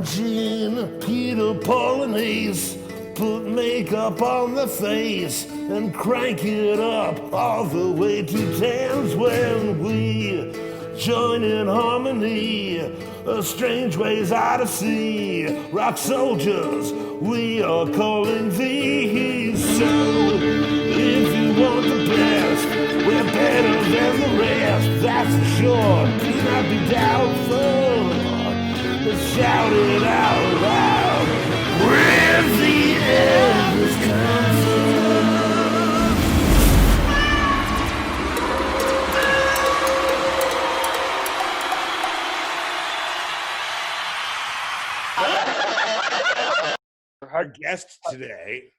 Gene, Peter, Paul, and Ace put makeup on the face and crank it up all the way to 10s when we join in harmony. Strange ways out of sea, rock soldiers, we are calling thee. So, if you want the best, we're better than the rest, that's for sure. Do not be doubtful. Let's shout it out loud. We're the Elvis Council. Our guest today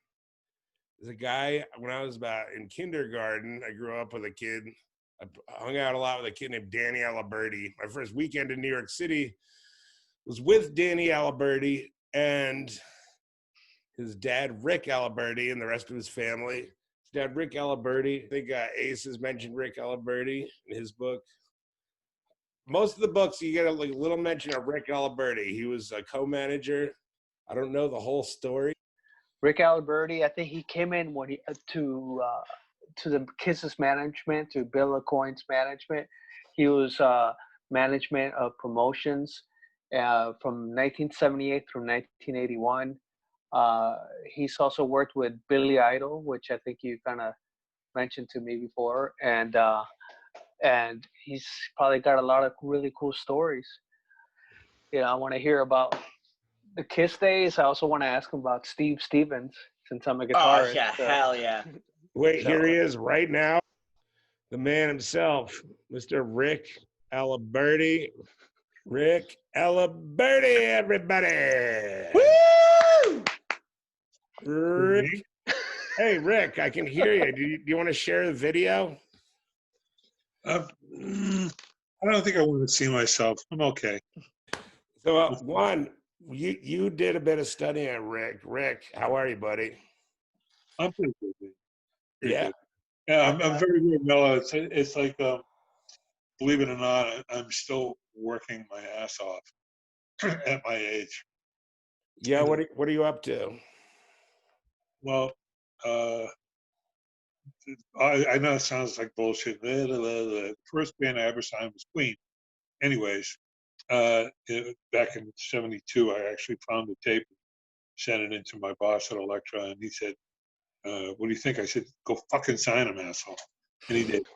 is a guy. When I was about in kindergarten, I grew up with a kid. I hung out a lot with a kid named Danny Aliberte. My first weekend in New York City was with Danny Aliberte and his dad, Ric Aliberte, and the rest of his family. His dad, Ric Aliberte, I think Ace has mentioned Ric Aliberte in his book. Most of the books, you get a little mention of Ric Aliberte. He was a co-manager. I don't know the whole story. Ric Aliberte, I think he came in when to the Kiss's management, to Bill Aucoin's management. He was management of promotions from 1978 through 1981. He's also worked with Billy Idol, which I think you kind of mentioned to me before, and he's probably got a lot of really cool stories. I want to hear about the Kiss days. I also want to ask him about Steve Stevens, since I'm a guitarist. Oh, yeah, hell yeah. Wait, here he is right now. The man himself, Mr. Ric Aliberte. Ric Aliberte, everybody. Woo! Ric. Hey, Ric, I can hear you. Do you want to share the video? I don't think I want to see myself. I'm okay. So, one, you did a bit of studying on Ric. Ric, how are you, buddy? I'm pretty good. Pretty Yeah. good. Yeah, I'm very good, Mellow. It's like, believe it or not, I'm still working my ass off at my age. Yeah, what are you up to? Well, I know it sounds like bullshit. The first band I ever signed was Queen. Anyways, back in '72, I actually found the tape, sent it into my boss at Elektra, and he said, "What do you think?" I said, "Go fucking sign him, asshole." And he did.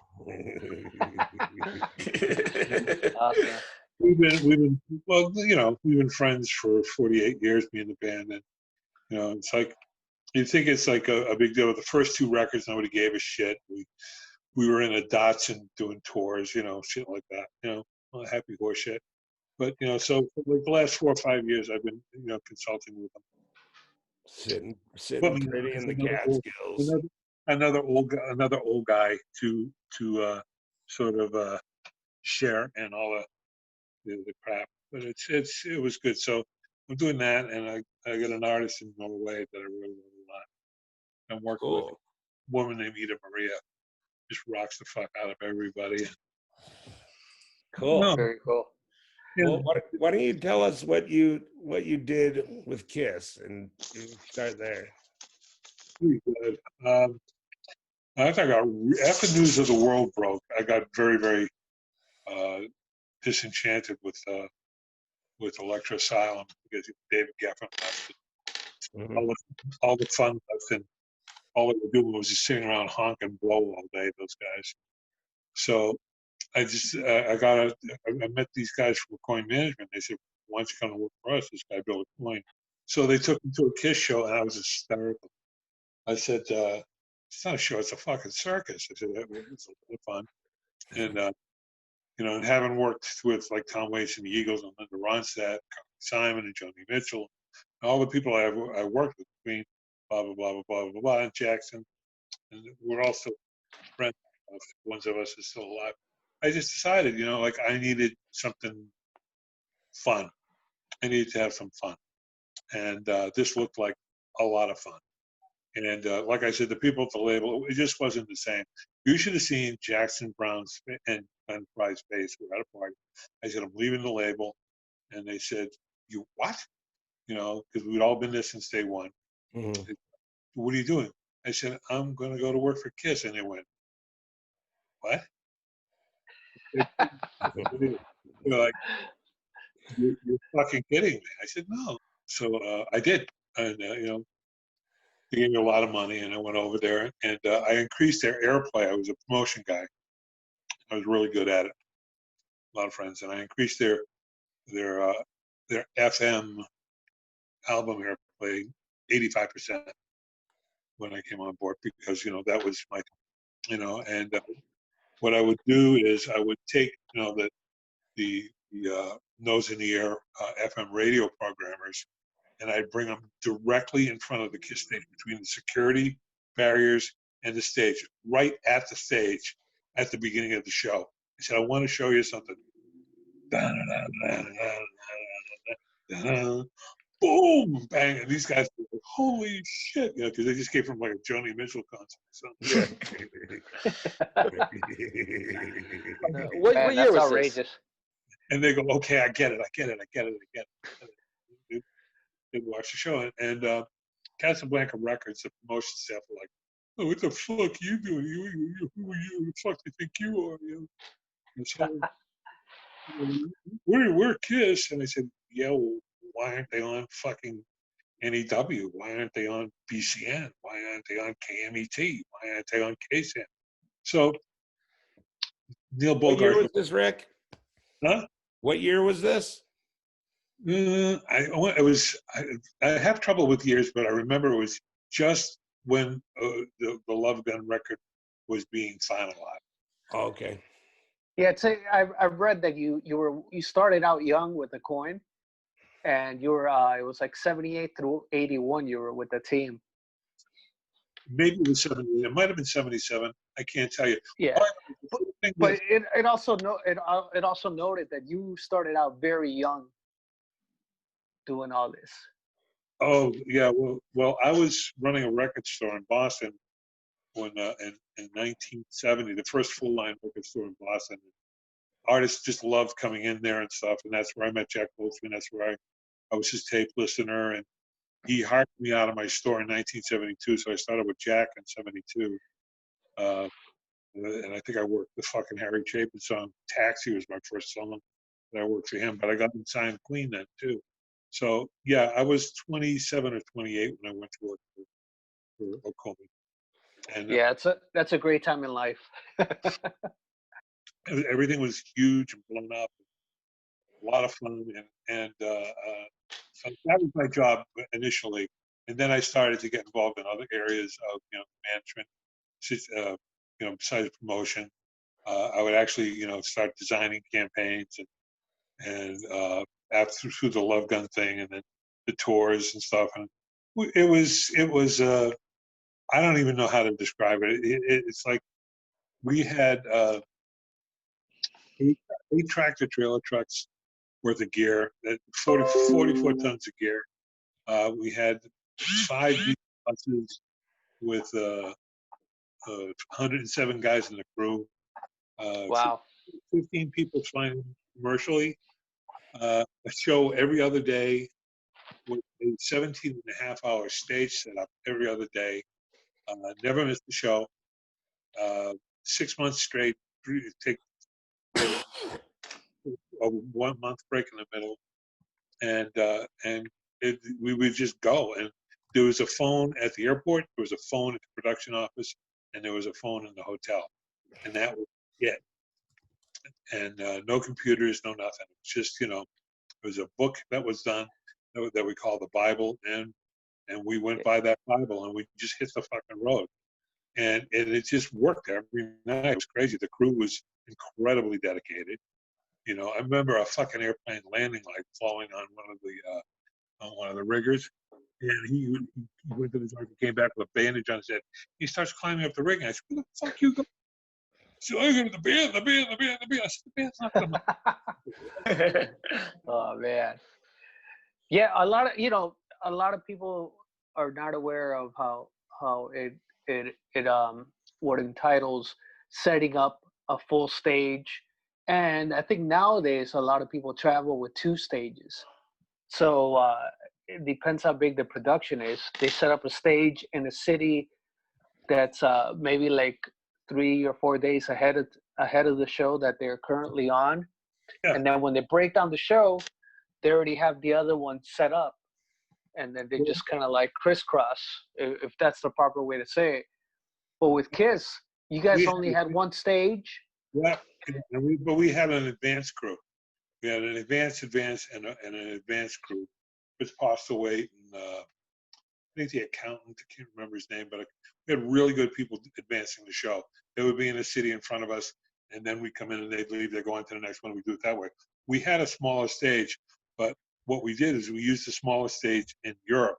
Awesome. We've been well, we've been friends for 48 years, me and the band, and it's like you think it's like a big deal. The first two records, nobody gave a shit. We were in a Datsun doing tours, shit like that, happy horse shit. But so for like the last 4 or 5 years, I've been consulting with them. Sitting pretty in the Catskills. Another old guy to sort of share in all the crap, but it was good. So I'm doing that, and I got an artist in Norway that I really love a lot. I'm working with a woman named Ida Maria. Just rocks the fuck out of everybody. Cool. No. Very cool. Well, why don't you tell us what you did with Kiss, and you start there. Pretty good. After the news of the world broke, I got very, very disenchanted with Elektra Asylum because David Geffen left. All the fun left, and all they were doing was just sitting around honk and blow all day. Those guys. So I just I met these guys from Coin Management. They said, "Why don't you come to work for us?" This guy Bill Coin. So they took me to a Kiss show, and I was hysterical. I said, "It's not a show; it's a fucking circus." I said, "It's a lot of fun," and and having worked with like Tom Waits and the Eagles and Linda Ronstadt, Simon and Joni Mitchell, and all the people I worked with, Queen, blah blah blah blah blah blah blah, and Jackson, and we're also friends. Ones of us is still alive. I just decided, like I needed something fun. I needed to have some fun, and this looked like a lot of fun. And like I said, the people at the label, it just wasn't the same. You should have seen Jackson Brown's and Fry's face. We're at a party. I said, "I'm leaving the label," and they said, "You what?" because we'd all been there since day one. Mhm. What are you doing? I said, I'm going to go to work for KISS. And they went, what? They're like, you're fucking kidding me. I said, no. So I did. And, they gave me a lot of money, and I went over there, and I increased their airplay. I was a promotion guy. I was really good at it. A lot of friends. And I increased their FM album airplay 85% when I came on board because, that was my, and what I would do is I would take, the nose in the air FM radio programmers, and I'd bring them directly in front of the KISS stage between the security barriers and the stage, right at the stage at the beginning of the show. I said, I want to show you something. Boom, bang, and these guys were like, holy shit, because they just came from like a Joni Mitchell concert or something. What Man, year that's was outrageous. And they go, okay, I get it. They watch the show, and Casablanca Records, the promotion staff were like, oh, what the fuck you doing? Who are you? Who the fuck do you think you are? And so, we're KISS. And I said, yeah, well, why aren't they on fucking NEW? Why aren't they on BCN? Why aren't they on KMET? Why aren't they on KSAN? So Neil What year Bogart. was this, Rick? Huh? What year was this? I have trouble with years, but I remember it was just when the Love Gun record was being finalized. Oh, okay. Yeah, I've read that you started out young with the coin, and you were it was like 78 through 81. You were with the team. Maybe it was 70. It might have been 77. I can't tell you. Yeah, but it also noted that you started out very young doing all this. Oh yeah, well, I was running a record store in Boston when in 1970, the first full line record store in Boston. Artists just loved coming in there and stuff, and that's where I met Jack Wolfman. That's where I was his tape listener, and he hired me out of my store in 1972. So I started with Jack in '72, and I think I worked the fucking Harry Chapin song "Taxi" was my first song that I worked for him. But I got him signed Queen then too. So yeah, I was 27 or 28 when I went to work for O'Coleman. And Yeah, that's a great time in life. everything was huge and blown up, a lot of fun, and so that was my job initially. And then I started to get involved in other areas of management, besides promotion. I would actually start designing campaigns and after through the Love Gun thing, and then the tours and stuff. And it was I don't even know how to describe it. It's like we had 8 tractor trailer trucks worth of gear, 44 tons of gear. We had 5 buses with 107 guys in the crew. Wow. 15 people flying commercially. A show every other day with a 17-and-a-half-hour stage setup every other day. Never missed the show. 6 months straight. Take a 1 month break in the middle, and we would just go. And there was a phone at the airport, there was a phone at the production office, and there was a phone in the hotel, and that was it. And no computers, no nothing. It's just it was a book that was done that we call the Bible, and we went by that Bible, and we just hit the fucking road. And it just worked every night. It was crazy. The crew was incredibly dedicated. I remember a fucking airplane landing, like falling on one of the riggers, and he went to the door, came back with a bandage on his head. He starts climbing up the rigging. I said, "Where the fuck you go?" So I go, the band. I said, "The band's not coming." Oh man. Yeah, a lot of people are not aware of how it what entitles setting up a full stage. And I think nowadays a lot of people travel with 2 stages. So it depends how big the production is. They set up a stage in a city that's maybe like 3 or 4 days ahead of the show that they're currently on. Yeah. And then when they break down the show, they already have the other one set up, and then they just kind of like crisscross, if that's the proper way to say it. But with Kiss, you guys only had one stage. Yeah, but we had an advanced crew. We had an advanced, and an advanced crew, which passed away. And I think the accountant, I can't remember his name, but we had really good people advancing the show. They would be in the city in front of us, and then we come in and they'd leave. They go on to the next one. We do it that way. We had a smaller stage, but what we did is we used the smaller stage in Europe,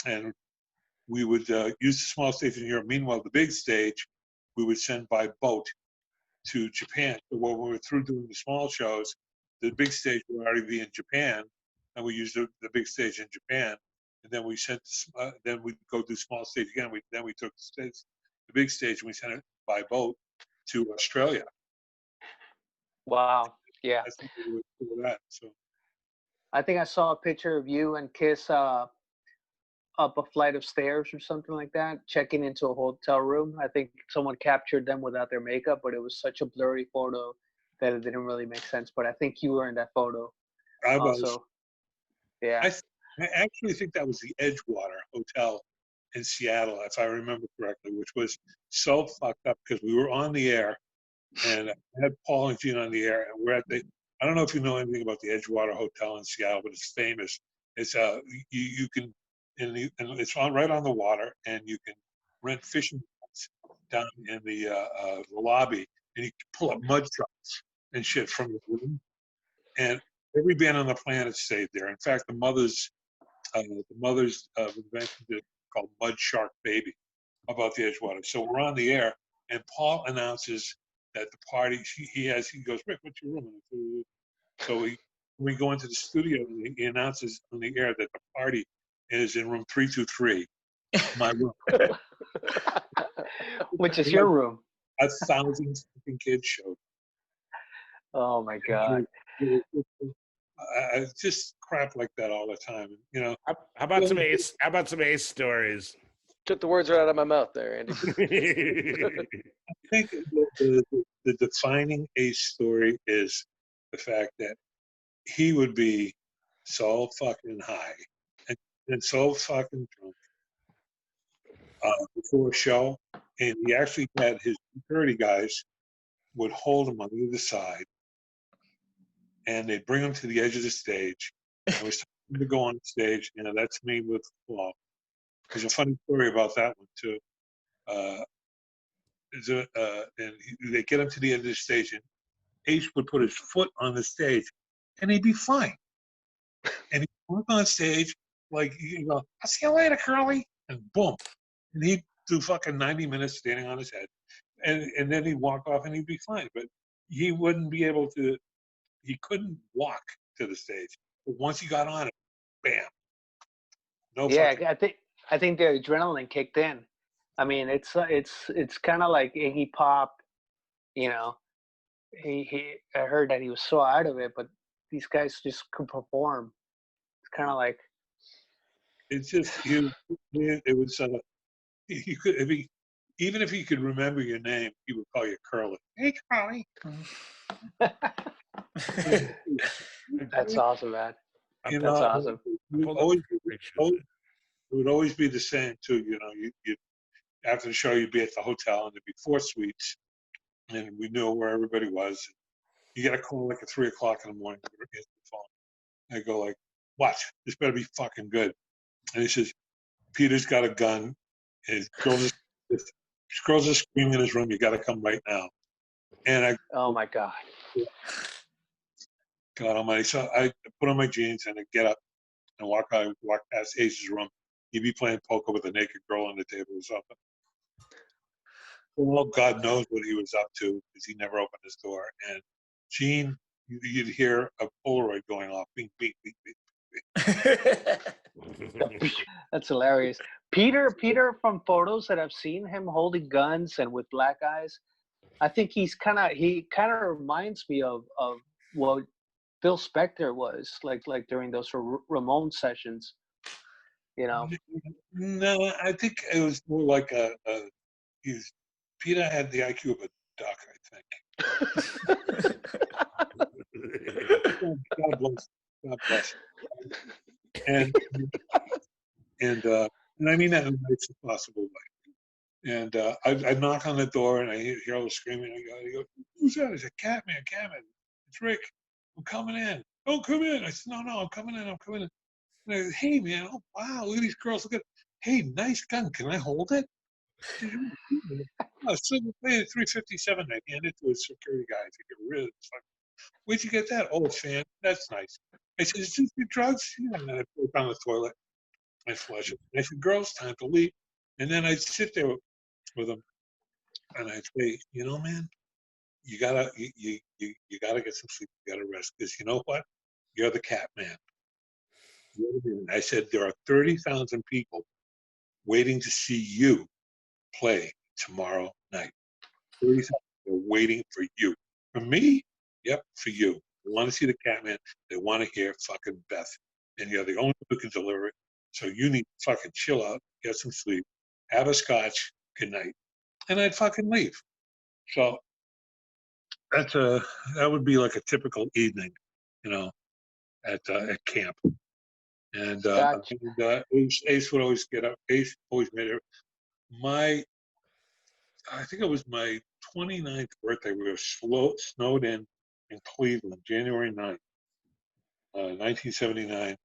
and we would use the small stage in Europe. Meanwhile, the big stage we would send by boat to Japan. So when we were through doing the small shows, the big stage would already be in Japan, and we used the big stage in Japan. And then we sent, then we'd go do small stage again. Then we took the big stage, and we sent it by boat to Australia. Wow. Yeah. I think we would do that. So I think I saw a picture of you and Kiss up a flight of stairs or something like that, checking into a hotel room. I think someone captured them without their makeup, but it was such a blurry photo that it didn't really make sense. But I think you were in that photo also. Yeah. I actually think that was the Edgewater Hotel in Seattle, if I remember correctly, which was so fucked up because we were on the air, and I had Paul and Gene on the air, and we're at I don't know if you know anything about the Edgewater Hotel in Seattle, but it's famous. It's you can, and it's right on the water, and you can rent fishing boats down in the lobby, and you can pull up mud trucks and shit from the room. And every band on the planet stayed there. In fact, the mothers invented it called Mud Shark Baby about the Edgewater. So we're on the air, and Paul announces that the party he goes, Rick, what's your room? So we go into the studio, and he announces on the air that the party is in room 323, my room. Which is your room. 1,000 fucking kids showed. Oh my God. I just crap like that all the time, you know. How about some ace? How about some ace stories? Took the words right out of my mouth there, Andy. I think the defining ace story is the fact that he would be so fucking high and so fucking drunk before a show, and he actually had his security guys would hold him on either side, and they'd bring him to the edge of the stage, and we started to go on stage. You know, that's me with Paul. There's a funny story about that one too. And they get him to the end of the stage, and Ace would put his foot on the stage, and he'd be fine. And he'd walk on stage like, you know, I'll see you later, Curly, and boom, and he'd do fucking 90 minutes standing on his head, and then he'd walk off, and he'd be fine. But he wouldn't be able to. He couldn't walk to the stage. But once he got on it, bam. No. Yeah, I think the adrenaline kicked in. I mean, it's kind of like Iggy Pop, you know. I heard that he was so out of it, but these guys just could perform. It's kind of like. It's just it was you could even if he could remember your name, he would call you Curly. Hey, Curly. That's awesome, man. You That's know, awesome. It would always be the same too. You know, you after the show, you'd be at the hotel, and there'd be 4 suites, and we knew where everybody was. You get a call like at 3 o'clock in the morning. You get the phone. I go like, "What? This better be fucking good." And he says, "Peter's got a gun, and girls are screaming in his room. You got to come right now." And Oh my God. God Almighty! So I put on my jeans and I get up and walk past Ace's room. He'd be playing poker with a naked girl on the table or something. Well, God knows what he was up to because he never opened his door. And Gene, you'd hear a Polaroid going off, bing, bing, bing, bing. That's hilarious. Peter, from photos that I've seen him holding guns and with black eyes, I think he kind of reminds me of what Phil Spector was like during those Ramon sessions. You know. No, I think it was more like Peter had the IQ of a duck, I think. God bless. God bless. And and I mean that in the nicest possible way. And I knock on the door and I hear all the screaming. I go, who's that? I said, Catman. It's Rick. I'm coming in. Don't come in. I said, no, I'm coming in. And I said, hey, man, oh, wow, look at these girls. Look at, hey, nice gun. Can I hold it? Oh, so we played 357. I handed it to a security guy to get rid of it. Like, where'd you get that? Oh, it's fan. That's nice. I said, is this your drugs? Yeah. And then I put it on the toilet. I flush it. I said, girls, time to leave. And then I'd sit there with them and I'd say, you know, man, you gotta get some sleep. You gotta rest. Because you know what? You're the cat man. I said, there are 30,000 people waiting to see you play tomorrow night. 30,000. They're waiting for you. For me? Yep, for you. They want to see the Catman. They want to hear fucking Beth. And you're the only one who can deliver it. So you need to fucking chill out, get some sleep, have a scotch, good night. And I'd fucking leave. So that would be like a typical evening, you know, at camp. And Gotcha. Ace would always get up. Ace always made it. I think it was my 29th birthday. We were snowed in Cleveland, January 9th, 1979.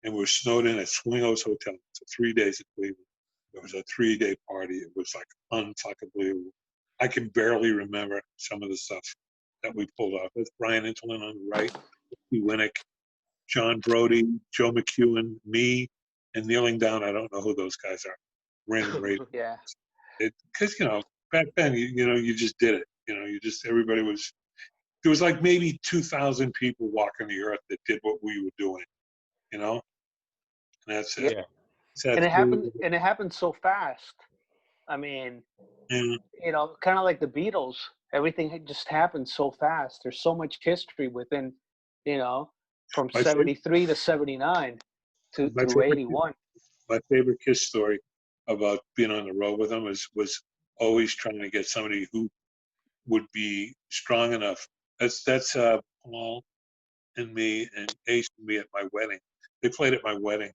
And we were snowed in at Swingos Hotel for 3 days in Cleveland. It was a 3-day party. It was like unfucking believable. I can barely remember some of the stuff that we pulled off. That's Brian Intelin on the right, Steve Winnick, John Brody, Joe McEwen, me, and kneeling down. I don't know who those guys are. Random radio. Yeah. Because, you know, back then, you just did it. Everybody was, there was like maybe 2,000 people walking the earth that did what we were doing, you know? And that's it. Yeah. And it happened so fast. I mean, Yeah. you know, kind of like the Beatles. Everything just happened so fast. There's so much history within, you know, from My favorite- 73 to 79 to My through favorite- 81. My favorite Kiss story about being on the road with them was always trying to get somebody who would be strong enough. That's Paul and me and Ace and me at my wedding. They played at my wedding.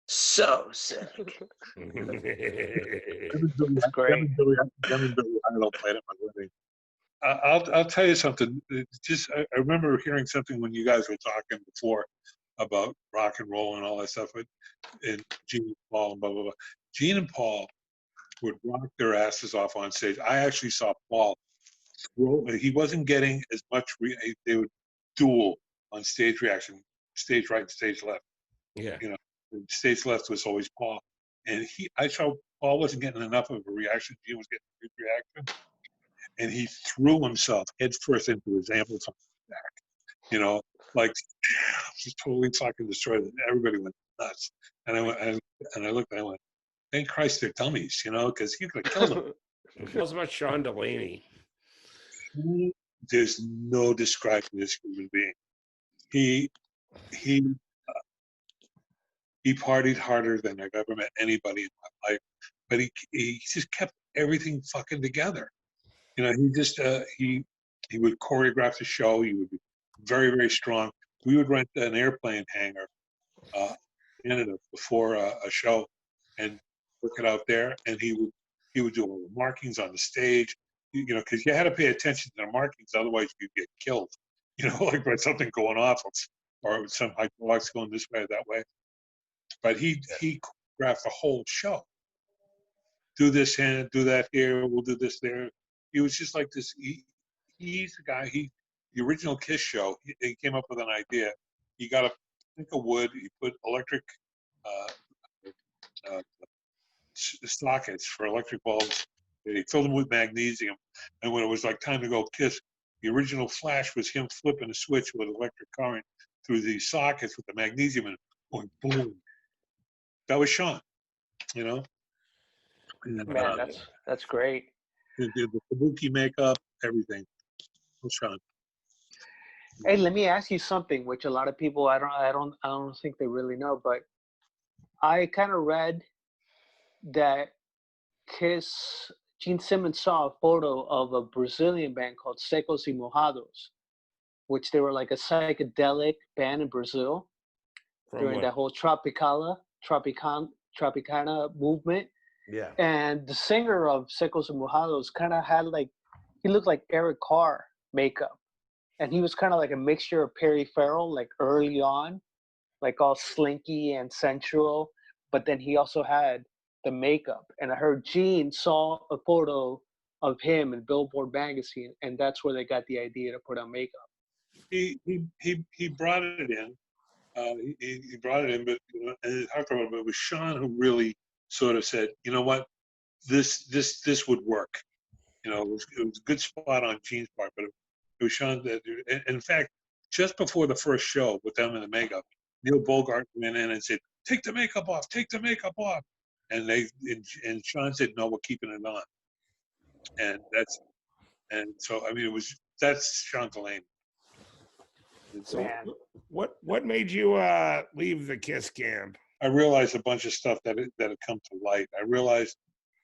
So sick. That's great. Them and Billy Idol played at my wedding. I'll tell you something. I remember hearing something when you guys were talking before about rock and roll and all that stuff. And Gene and Paul and blah blah blah. Gene and Paul would rock their asses off on stage. I actually saw Paul. He wasn't getting as much. They would duel on stage reaction, stage right and stage left. Yeah. You know, stage left was always Paul, and I saw Paul wasn't getting enough of a reaction. Gene was getting a good reaction, and he threw himself headfirst into his Hamilton back. You know, like just totally fucking destroyed it. Everybody went nuts, and I went and I looked and I went, thank Christ they're dummies, you know, because you could have killed them. Who feels about Sean Delaney? There's no describing this human being. He partied harder than I've ever met anybody in my life, but he just kept everything fucking together. You know, he would choreograph the show. He would be very, very strong. We would rent an airplane hangar in Canada before a show and work it out there, and he would do all the markings on the stage. You know, because you had to pay attention to the markings, otherwise you'd get killed. You know, like by something going off or some hydraulics going this way or that way. But he choreographed the whole show. Do this here, do that here. We'll do this there. He was just like this. He's the guy. The original Kiss show. He came up with an idea. He got a stick of wood. He put electric sockets for electric bulbs. He filled them with magnesium. And when it was like time to go Kiss, the original flash was him flipping a switch with electric current through these sockets with the magnesium and going boom. That was Sean, you know. And, Man, that's great. the kabuki makeup, everything. Was Sean. Hey, let me ask you something, which a lot of people I don't think they really know, but I kind of read that Kiss Gene Simmons saw a photo of a Brazilian band called Secos y Mojados, which they were like a psychedelic band in Brazil From during what? that whole Tropicana movement. Yeah. And the singer of Secos y Mojados kind of had like, he looked like Eric Carr makeup. And he was kind of like a mixture of Perry Farrell, like early on, like all slinky and sensual. But then he also had the makeup. And I heard Gene saw a photo of him in Billboard magazine, and that's where they got the idea to put on makeup. He brought it in. He brought it in, but and it talked about it, but it was Sean who really sort of said, you know what, this would work. It was a good spot on Gene's part, but it was Sean that. And in fact, just before the first show with them in the makeup, Neil Bogart went in and said, "Take the makeup off, take the makeup off," and and Sean said, "No, we're keeping it on." And so I mean, that's Sean Delaney. So Man. what made you leave the Kiss camp? I realized a bunch of stuff that had come to light. I realized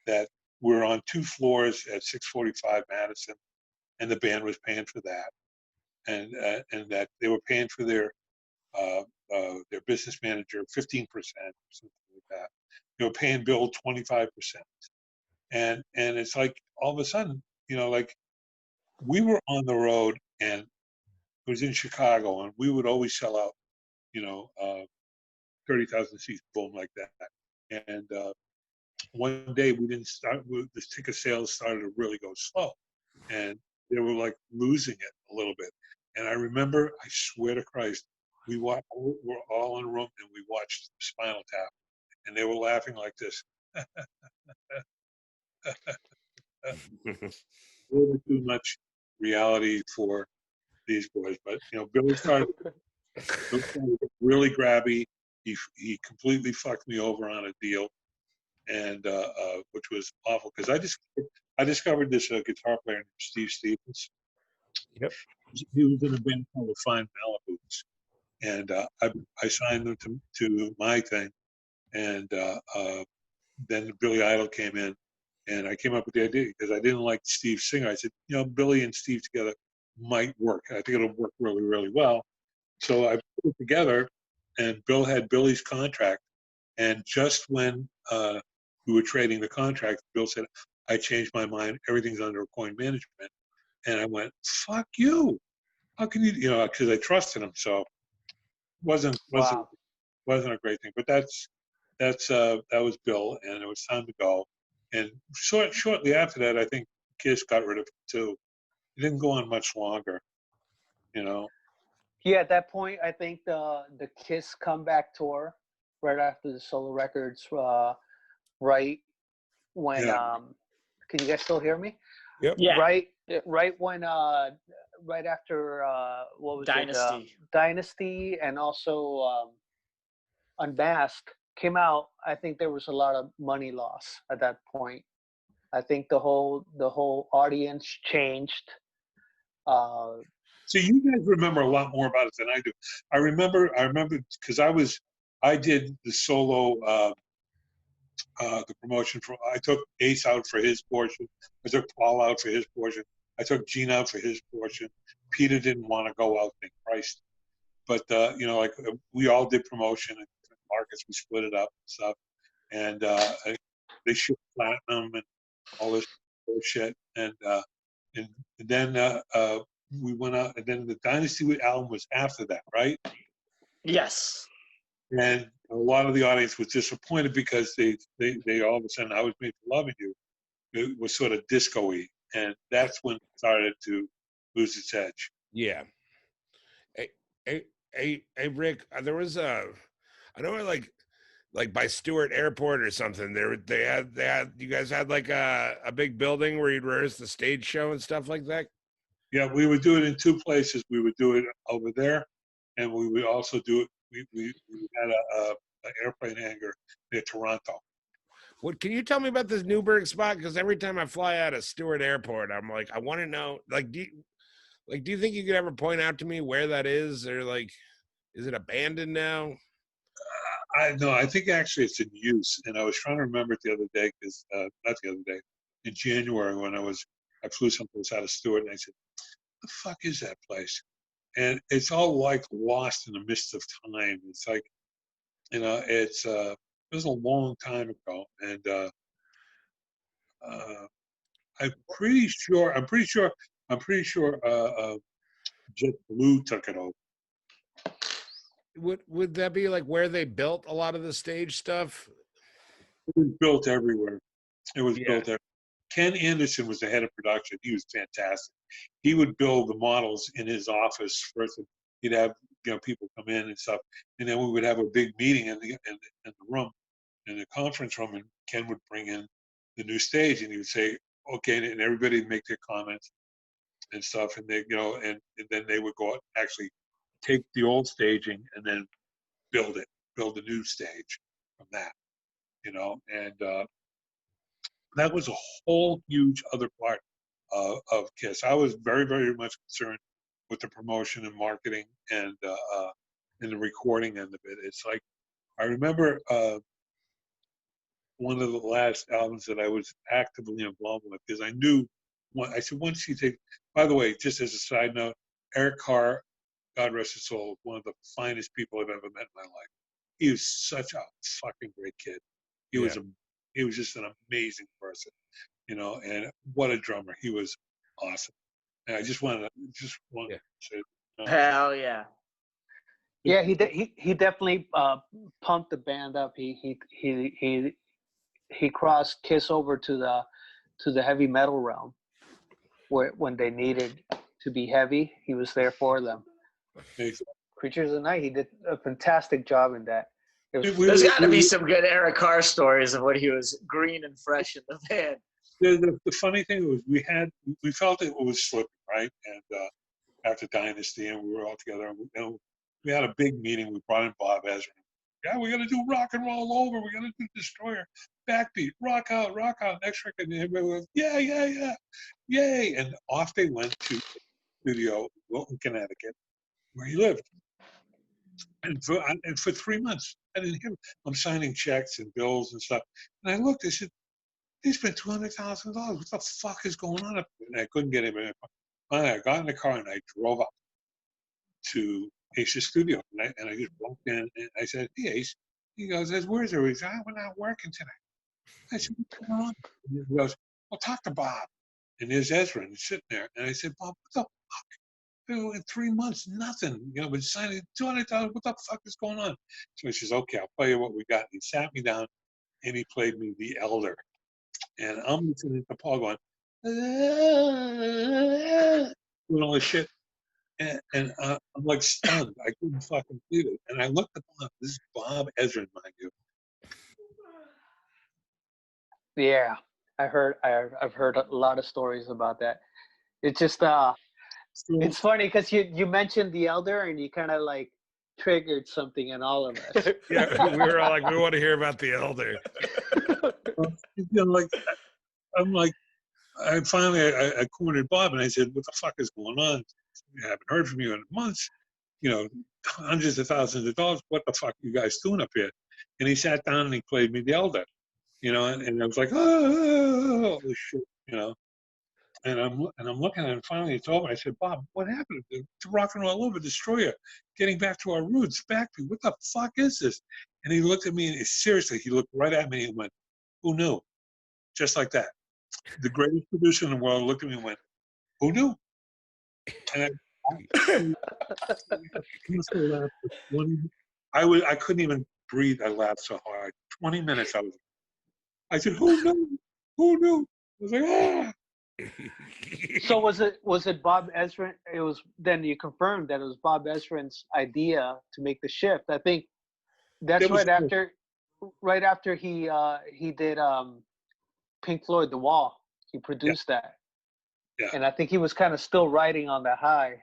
that we're on 2 floors at 645 Madison, and the band was paying for that, and that they were paying for their business manager 15%, something like that. They were paying Bill 25%, and it's like all of a sudden, like we were on the road, and it was in Chicago, and we would always sell out, 30,000 seats, boom, like that. And one day we didn't start. The ticket sales started to really go slow, and they were like losing it a little bit. And I remember, I swear to Christ, we're all in a room and we watched Spinal Tap, and they were laughing like this. A little bit too much reality for these boys, but Billy started really grabby. He completely fucked me over on a deal, and which was awful because I discovered this guitar player named Steve Stevens. Yep. He was in a band called the Fine Malibus, and I signed them to my thing, and then Billy Idol came in, and I came up with the idea because I didn't like Steve's singer. I said, Billy and Steve together might work. I think it'll work really, really well. So I put it together, and Bill had Billy's contract, and just when we were trading the contract, Bill said, "I changed my mind. Everything's under coin management." And I went, "Fuck you! How can you?" Because I trusted him. So wasn't Wow. a great thing. But that was Bill, and it was time to go. And shortly after that, I think Kiss got rid of him too. It didn't go on much longer. Yeah, at that point, I think the Kiss comeback tour, right after the solo records, right when Yeah. can you guys still hear me? Yep. Yeah. Right when right after what was Dynasty. it? Dynasty, and also Unmasked came out. I think there was a lot of money loss at that point. I think the whole audience changed. So you guys remember a lot more about it than I do. I remember because I did the solo, the promotion I took Ace out for his portion. I took Paul out for his portion. I took Gene out for his portion. Peter didn't want to go out, thank Christ. But we all did promotion in different markets. We split it up and stuff, and they shipped platinum and all this bullshit. And then we went out, and then the Dynasty album was after that, right? Yes. And a lot of the audience was disappointed because they all of a sudden, I Was Made for Loving You, it was sort of disco-y, and that's when it started to lose its edge. Yeah. Hey, Rick, there was I know like by Stewart Airport or something. They had you guys had like a big building where you'd rehearse the stage show and stuff like that. Yeah, we would do it in 2 places. We would do it over there, and we would also do it. We had an airplane hangar near Toronto. What can you tell me about this Newburgh spot? Because every time I fly out of Stewart Airport, I'm like, I want to know, like, Like, do you think you could ever point out to me where that is, or like, is it abandoned now? No, I think actually it's in use. And I was trying to remember it the other day, because, not the other day, in January when I flew someplace out of Stewart, and I said, the fuck is that place? And it's all like lost in the mist of time. It's like, it was a long time ago. And I'm pretty sure JetBlue took it over. Would that be like where they built a lot of the stage stuff? It was built everywhere. It was Yeah. built everywhere. Ken Anderson was the head of production. He was fantastic. He would build the models in his office first. He'd have people come in and stuff, and then we would have a big meeting in the room, in the conference room, and Ken would bring in the new stage, and he would say, "Okay," and everybody would make their comments and stuff, and they and then they would go out and actually take the old staging and then build a new stage from that, and that was a whole huge other part of KISS. I was very, very much concerned with the promotion and marketing and the recording end of it. It's like, I remember one of the last albums that I was actively involved with, because I knew, I said, once you take, by the way, just as a side note, Eric Carr, God rest his soul, one of the finest people I've ever met in my life. He was such a fucking great kid. He was just an amazing person, and what a drummer. He was awesome. And I just wanted to say, Hell yeah. Yeah, he definitely pumped the band up. He crossed KISS over to the heavy metal realm, when they needed to be heavy, he was there for them. Creatures of the Night, he did a fantastic job in that. There's got to be some good Eric Carr stories of when he was green and fresh in the band. The funny thing was we felt it was slipping, right? And after Dynasty, and we were all together, and we had a big meeting. We brought in Bob Ezrin. Yeah, we're gonna do Rock and Roll Over. We're gonna do Destroyer, Backbeat, Rock Out, next record. And everybody was, yeah, yay! And off they went to the studio, Wilton, Connecticut, where he lived. And for 3 months, I didn't hear him. I'm signing checks and bills and stuff. And I looked, I said, they spent $200,000. What the fuck is going on up there? And I couldn't get him in. Finally, I got in the car and I drove up to Ace's studio. And I just walked in and I said, hey, Ace. He goes, where's everybody? He said, we're not working tonight. I said, what's going on? And he goes, well, talk to Bob. And there's Ezra, and he's sitting there. And I said, Bob, what the fuck? In 3 months, nothing. But signing $200,000. What the fuck is going on? So he says, okay, I'll tell you what we got. And he sat me down and he played me The Elder. And I'm listening to Paul going, doing all this shit. And I'm like stunned. I couldn't fucking believe it. And I looked at Bob. This is Bob Ezrin, mind you. Yeah, I've heard a lot of stories about that. It's just it's funny because you mentioned The Elder and you kind of like triggered something in all of us. Yeah, we were all like, we want to hear about The Elder. I'm like, I cornered Bob and I said, what the fuck is going on? I haven't heard from you in months, hundreds of thousands of dollars. What the fuck are you guys doing up here? And he sat down and he played me The Elder, and I was like, oh, this shit, And I'm looking at it, and finally it's over. I said, Bob, what happened to Rock and Roll Over, Destroyer, getting back to our roots, Backbeat? What the fuck is this? And he looked at me, and seriously, he looked right at me and went, who knew? Just like that. The greatest producer in the world looked at me and went, who knew? And I couldn't even breathe. I laughed so hard. 20 minutes I said, who knew? Who knew? I was like, ah. So was it Bob Ezrin? It was, then you confirmed that it was Bob Ezrin's idea to make the shift. I think that's right after he did Pink Floyd The Wall. He produced that. Yeah. And I think he was kind of still riding on the high.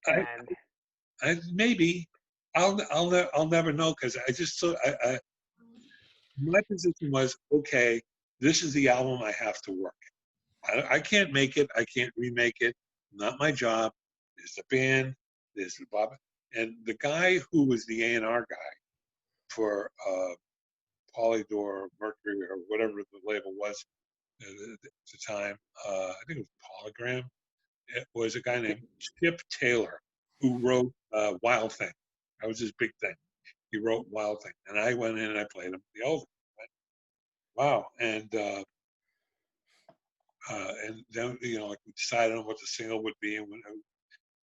And maybe I'll never know, because I just thought my position was, okay, this is the album I have to work. I can't make it. I can't remake it. Not my job. There's the band. There's the Bob. And the guy who was the A&R guy for Polydor, Mercury, or whatever the label was at the time, I think it was Polygram. It was a guy named Chip Taylor who wrote Wild Thing. That was his big thing. He wrote Wild Thing. And I went in and I played him the old one. Wow. And then, like we decided on what the single would be and when I was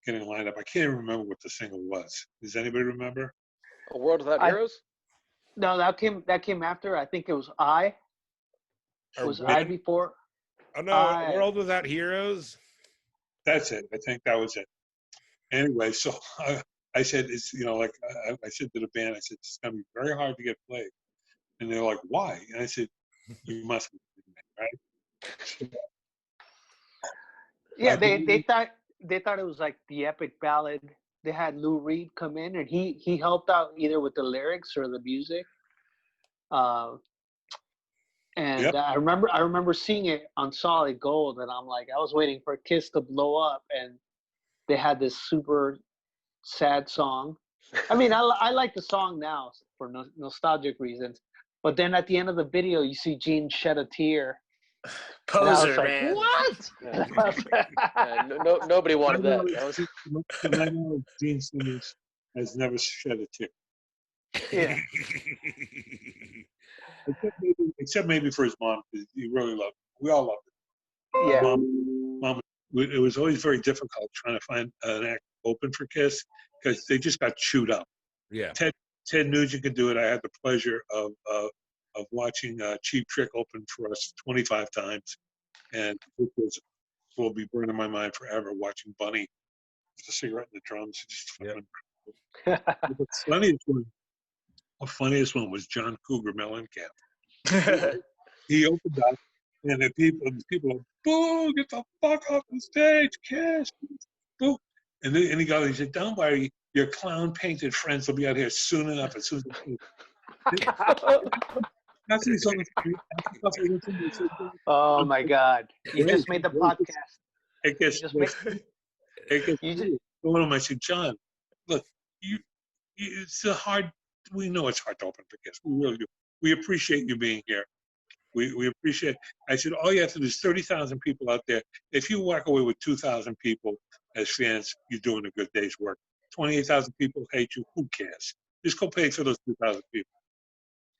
getting lined up. I can't even remember what the single was. Does anybody remember? A World Without Heroes? No, that came after. I think it was I. Was I before? Oh no, World Without Heroes. That's it. I think that was it. Anyway, so I said, it's, like I said to the band, I said, it's going to be very hard to get played. And they're like, why? And I said, you must be kidding me, right? Yeah, they thought it was like the epic ballad. They had Lou Reed come in, and he helped out either with the lyrics or the music. And Yep. I remember seeing it on Solid Gold, and I'm like, I was waiting for Kiss to blow up, and they had this super sad song. I mean, I like the song now for nostalgic reasons, but then at the end of the video, you see Gene shed a tear. Poser, like, man. what? Yeah, nobody wanted that. I know Gene Simmons has never shed a tear. Yeah. Except maybe for his mom, because he really loved it. We all loved it. Yeah. Mom, it was always very difficult trying to find an act open for Kiss because they just got chewed up. Yeah. Ted Nugent could do it. I had the pleasure of watching Cheap Trick open for us 25 times, and it will be burning my mind forever. Watching Bunny with a cigarette and the drums, just fucking. The funniest one was John Cougar Mellencamp. He opened up, and the people were, boo, get the fuck off the stage, Kiss, boo. And then he said, don't worry, your clown painted friends will be out here soon enough. As soon as Oh my God! You just made the podcast. It gets going on. I said, John, look, it's hard. We know it's hard to open for Kiss. We really do. We appreciate you being here. We appreciate. I said, all you have to do is 30,000 people out there. If you walk away with 2,000 people as fans, you're doing a good day's work. 28,000 people hate you. Who cares? Just go pay for those 2,000 people.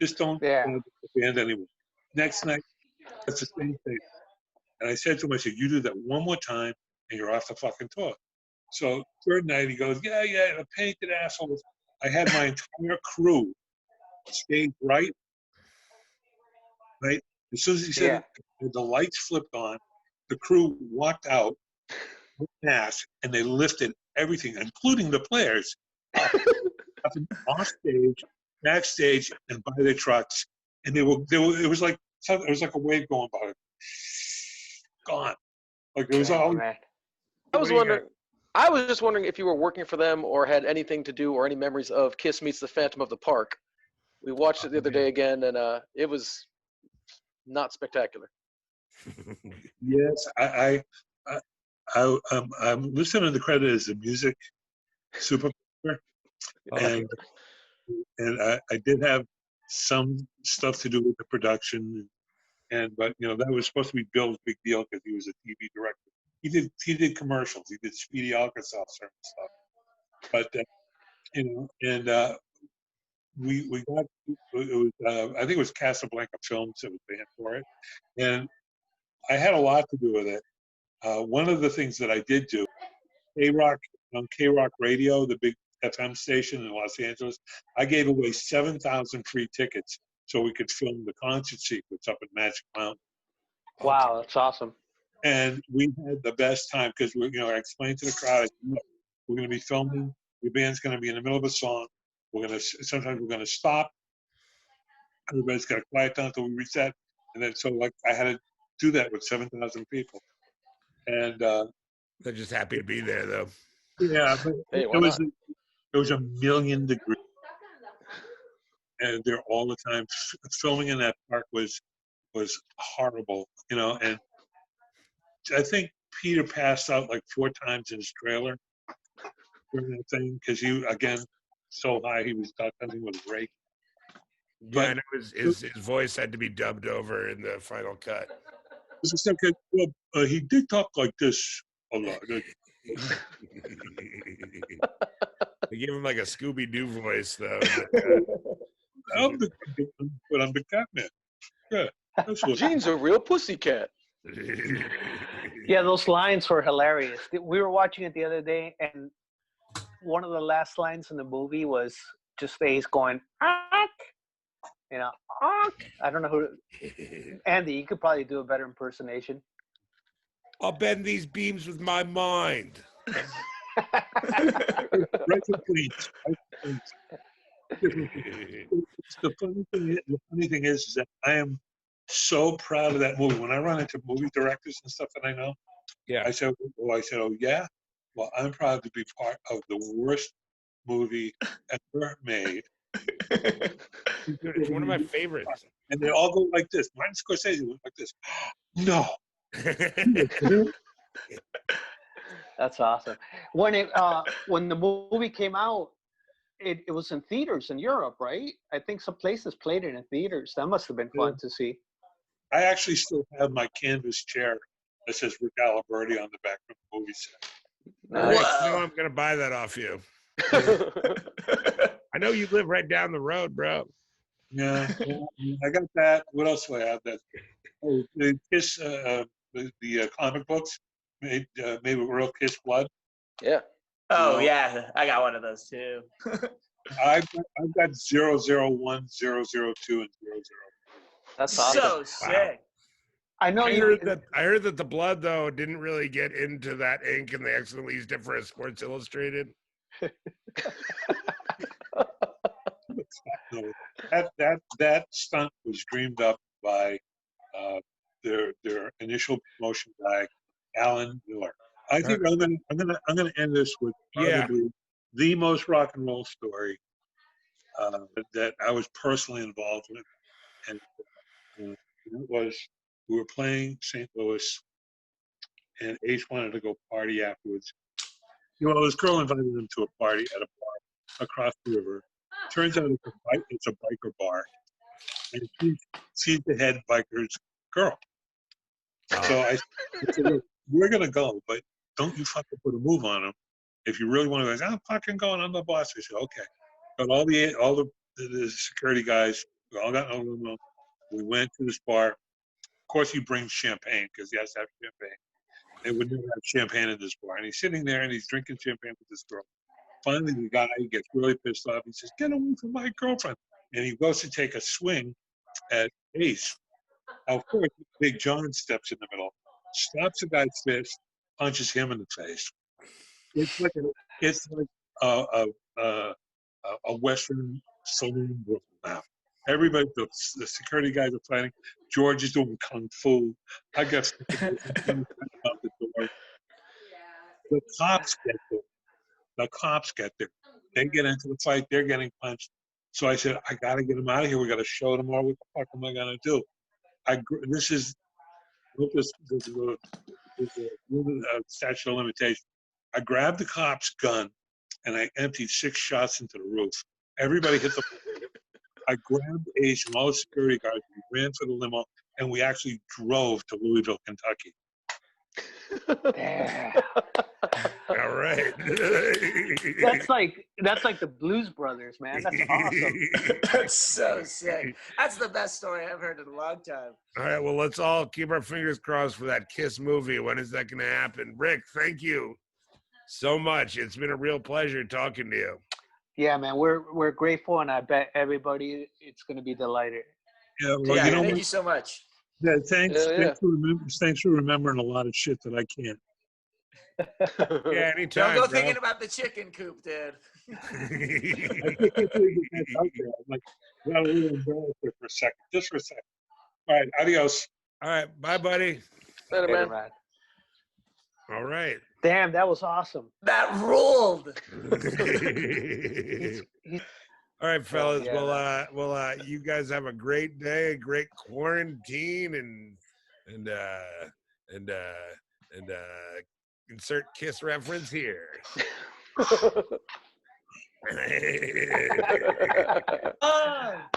Just don't the band anymore. Next night, that's the same thing. And I said to him, I said, you do that one more time, and you're off the fucking tour. So third night, he goes, yeah, the painted assholes. I had my entire crew stayed right. As soon as he said it, the lights flipped on, the crew walked out with mask, and they lifted everything, including the players, off stage, backstage, and by their trucks. And it was like a wave going by. Gone. Like it was all. I was just wondering if you were working for them or had anything to do or any memories of Kiss Meets the Phantom of the Park. We watched it the other day again, and it was not spectacular. Yes, I'm listening to the credit as the music supervisor, and I did have some stuff to do with the production, but that was supposed to be Bill's big deal because he was a TV director. He did commercials. He did Speedy Alka-Seltzer and stuff. But we got it was I think it was Casablanca Films that was banned for it, and I had a lot to do with it. One of the things that I did do, K-Rock on K-Rock Radio, the big FM station in Los Angeles, I gave away 7,000 free tickets so we could film the concert sequence up in Magic Mountain. Wow, that's awesome. And we had the best time because I explained to the crowd, look, we're going to be filming. Your band's going to be in the middle of a song. Sometimes we're going to stop. Everybody's got to quiet down until we reset. And then I had to do that with 7,000 people. And they're just happy to be there, though. Yeah, but it was a million degrees, and there all the time. Filming in that park was horrible, and I think Peter passed out like 4 times in his trailer during that thing because he, again, so high he was duck hunting with a rake. Yeah, But and his voice had to be dubbed over in the final cut. it's just okay, well, he did talk like this a lot. They gave him like a Scooby-Doo voice, though. I'm the Catman. Yeah, that's what. Gene's a real pussycat. Yeah, those lines were hilarious. We were watching it the other day, and one of the last lines in the movie was just Ace going, "Honk," you know, "Honk." I don't know who. Andy, you could probably do a better impersonation. I'll bend these beams with my mind. Right to please. The funny thing is that I am so proud of that movie. When I run into movie directors and stuff that I know, Yeah. I said, oh yeah. Well, I'm proud to be part of the worst movie ever made. Dude, it's one of my favorites. And they all go like this. Martin Scorsese went like this. No. That's awesome. When the movie came out, it was in theaters in Europe, right? I think some places played it in theaters. That must have been fun to see. I actually still have my canvas chair that says Ric Aliberte on the back of the movie set. Rick, you know I'm gonna buy that off you. I know you live right down the road, bro. Yeah, well, I got that. What else do I have? That the Kiss, the comic books made with real Kiss blood. Yeah. Oh yeah, I got one of those too. I've got 001, 002, and 00. That's awesome. So sick. Wow. I know I you. heard that the blood though didn't really get into that ink, and they accidentally used it for a Sports Illustrated. No, that stunt was dreamed up by their initial promotion guy, Alan Miller. I think I'm gonna end this with probably the most rock and roll story that I was personally involved with, and it was we were playing St. Louis, and Ace wanted to go party afterwards. You know, this girl invited him to a party at a bar across the river. Turns out it's a biker bar, and she's the head biker's girl. So I said, look, we're gonna go, but don't you fucking put a move on him. If you really want to go, I'm fucking going. I'm the boss. I said, okay. But all the security guys, we all got on the limo. We went to this bar. Of course, he brings champagne because he has to have champagne. They would never have champagne in this bar. And he's sitting there and he's drinking champagne with this girl. Finally, the guy gets really pissed off. He says, "Get away from my girlfriend!" And he goes to take a swing at Ace. Of course, Big John steps in the middle, stops the guy's fist, punches him in the face. It's like a Western saloon brawl now. Everybody, the security guys are fighting. George is doing kung fu. I got out the door. The cops get there. They get into the fight. They're getting punched. So I said, I got to get them out of here. We got to show them all. What the fuck am I going to do? This is a statute of limitations. I grabbed the cop's gun and I emptied 6 shots into the roof. Everybody hit the. I grabbed Ace and all the security guards. We ran for the limo and we actually drove to Louisville, Kentucky. Yeah. All right. That's like the Blues Brothers, man. That's awesome. That's so sick. That's the best story I've heard in a long time. All right. Well, let's all keep our fingers crossed for that Kiss movie. When is that going to happen? Rick, thank you so much. It's been a real pleasure talking to you. Yeah, man, we're grateful, and I bet everybody it's going to be delighted. Yeah, well, Yeah, you know thank what? you so much. Yeah, thanks. Yeah. Thanks for remembering a lot of shit that I can't. Yeah, Don't anytime. go bro. thinking about the chicken coop, dude. I'm like, got a little embarrassed there for a second, just for a second. All right, adios. All right. Bye, buddy. Later, Later, man. man. All right. Damn, that was awesome. That ruled. All right, fellas. yeah, Well, you guys have a great day, a great quarantine, and And insert Kiss reference here. Ah!